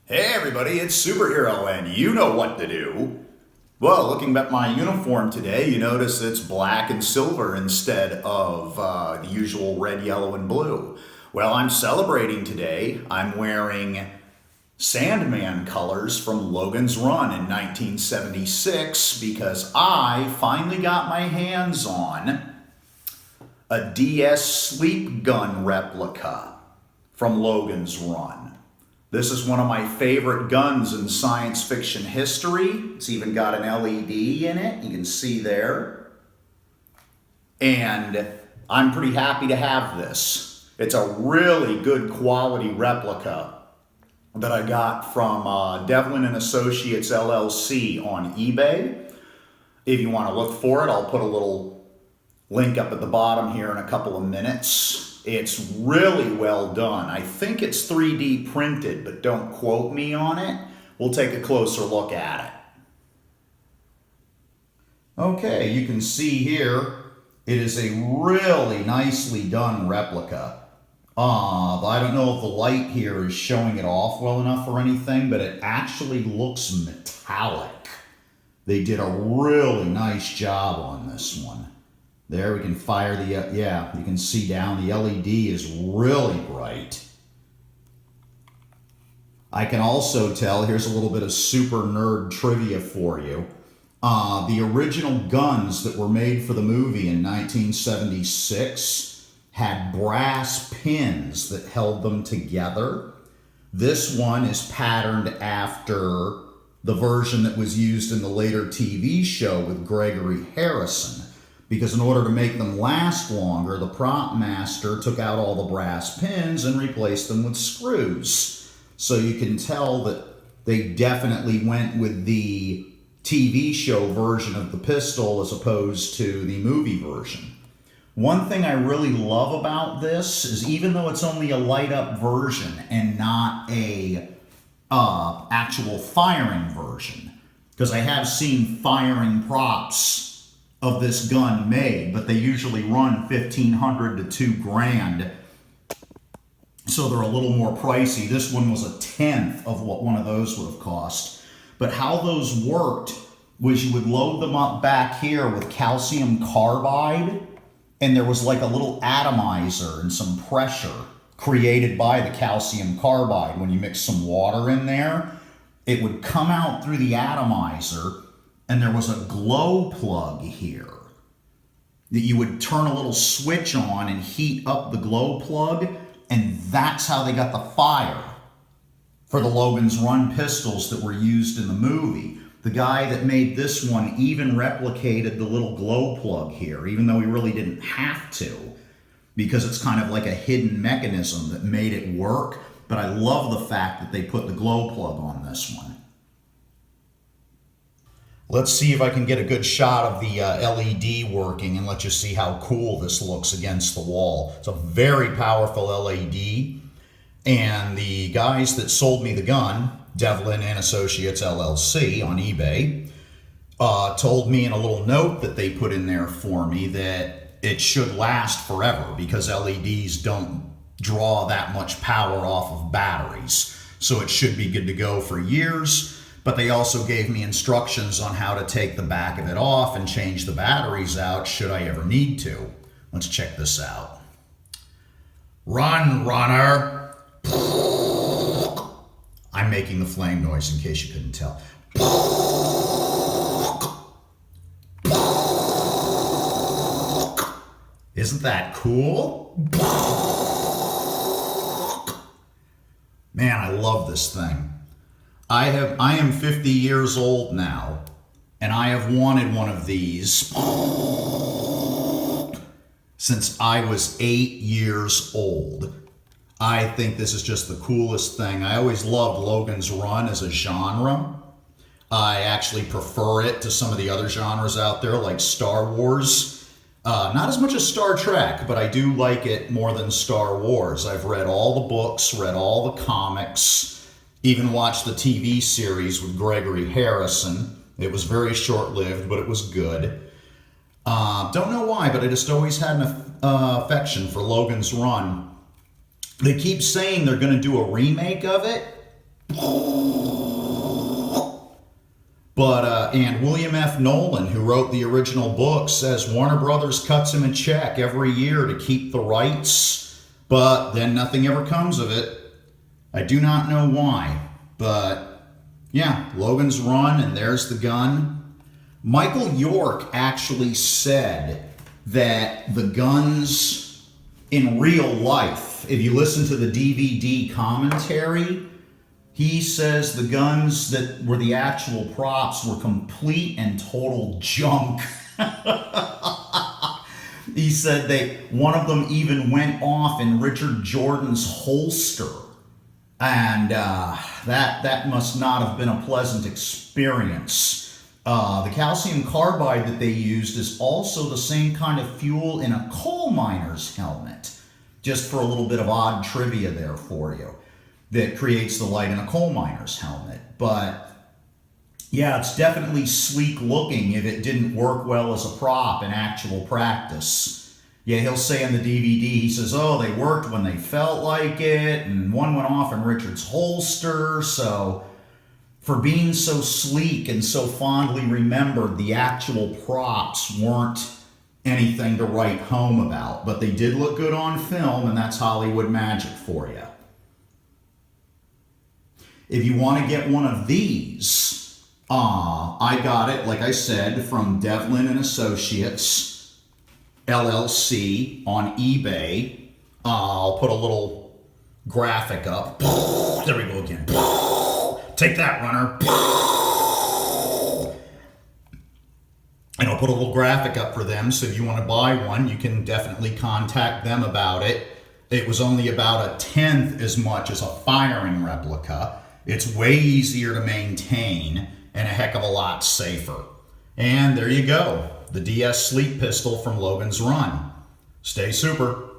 Hey everybody, it's Superhero and you know what to do. Well, looking at my uniform today, you notice it's black and silver instead of the usual red, yellow, and blue. Well, I'm celebrating today. I'm wearing Sandman colors from Logan's run in 1976 because I finally got my hands on a DS sleep gun replica from Logan's run. This is one of my favorite guns in science fiction history. It's even got an LED in it, you can see there. And I'm pretty happy to have this. It's a really good quality replica that I got from Devlin and Associates LLC on eBay. If you want to look for it, I'll put a little link up at the bottom here in a couple of minutes. It's really well done. I think it's 3D printed, but don't quote me on it. We'll take a closer look at it. Okay, you can see here, it is a really nicely done replica. I don't know if the light here is showing it off well enough or anything, but it actually looks metallic. They did a really nice job on this one. There we can fire the, yeah, you can see down the LED is really bright. I can also tell, here's a little bit of super nerd trivia for you. The original guns that were made for the movie in 1976 had brass pins that held them together. This one is patterned after the version that was used in the later TV show with Gregory Harrison. Because in order to make them last longer, the prop master took out all the brass pins and replaced them with screws. So you can tell that they definitely went with the TV show version of the pistol as opposed to the movie version. One thing I really love about this is even though it's only a light up version and not a actual firing version, because I have seen firing props of this gun made, but they usually run $1,500 to $2,000, so they're a little more pricey. This one was a tenth of what one of those would have cost. But how those worked was you would load them up back here with calcium carbide, and there was like a little atomizer and some pressure created by the calcium carbide. When you mix some water in there, it would come out through the atomizer, and there was a glow plug here that you would turn a little switch on and heat up the glow plug, and that's how they got the fire for the Logan's Run pistols that were used in the movie. The guy that made this one even replicated the little glow plug here, even though he really didn't have to, because it's kind of like a hidden mechanism that made it work. But I love the fact that they put the glow plug on this one. Let's see if I can get a good shot of the LED working and let you see how cool this looks against the wall. It's a very powerful LED, and the guys that sold me the gun, Devlin and Associates LLC on eBay, told me in a little note that they put in there for me that it should last forever because LEDs don't draw that much power off of batteries. So it should be good to go for years. But they also gave me instructions on how to take the back of it off and change the batteries out should I ever need to. Let's check this out. Run, runner. I'm making the flame noise in case you couldn't tell. Isn't that cool? Man, I love this thing. I am 50 years old now, and I have wanted one of these since I was 8 years old. I think this is just the coolest thing. I always loved Logan's Run as a genre. I actually prefer it to some of the other genres out there like Star Wars. Not as much as Star Trek, but I do like it more than Star Wars. I've read all the books, read all the comics, even watched the TV series with Gregory Harrison. It was very short-lived, but it was good. Don't know why, but I just always had an affection for Logan's Run. They keep saying they're going to do a remake of it, But, and William F Nolan, who wrote the original book, says Warner Brothers cuts him a check every year to keep the rights, but then nothing ever comes of it. I do not know why, but yeah, Logan's run, and there's the gun. Micheal York actually said that the guns in real life, if you listen to the DVD commentary, he says the guns that were the actual props were complete and total junk. He said one of them even went off in Richard Jordan's holster. And that must not have been a pleasant experience. The calcium carbide that they used is also the same kind of fuel in a coal miner's helmet. Just for a little bit of odd trivia there for you. That creates the light in a coal miner's helmet. But yeah, it's definitely sleek looking if it didn't work well as a prop in actual practice. Yeah, he'll say in the DVD, he says, oh, they worked when they felt like it, and one went off in Richard's holster. So for being so sleek and so fondly remembered, the actual props weren't anything to write home about. But they did look good on film, and that's Hollywood magic for you. If you want to get one of these, I got it, like I said, from Devlin and Associates, LLC on eBay. I'll put a little graphic up. There we go again. Take that, runner. And I'll put a little graphic up for them, so if you want to buy one, you can definitely contact them about it. It was only about 1/10 as much as a firing replica. It's way easier to maintain and a heck of a lot safer. And there you go, the DS Sleep Pistol from Logan's Run. Stay super.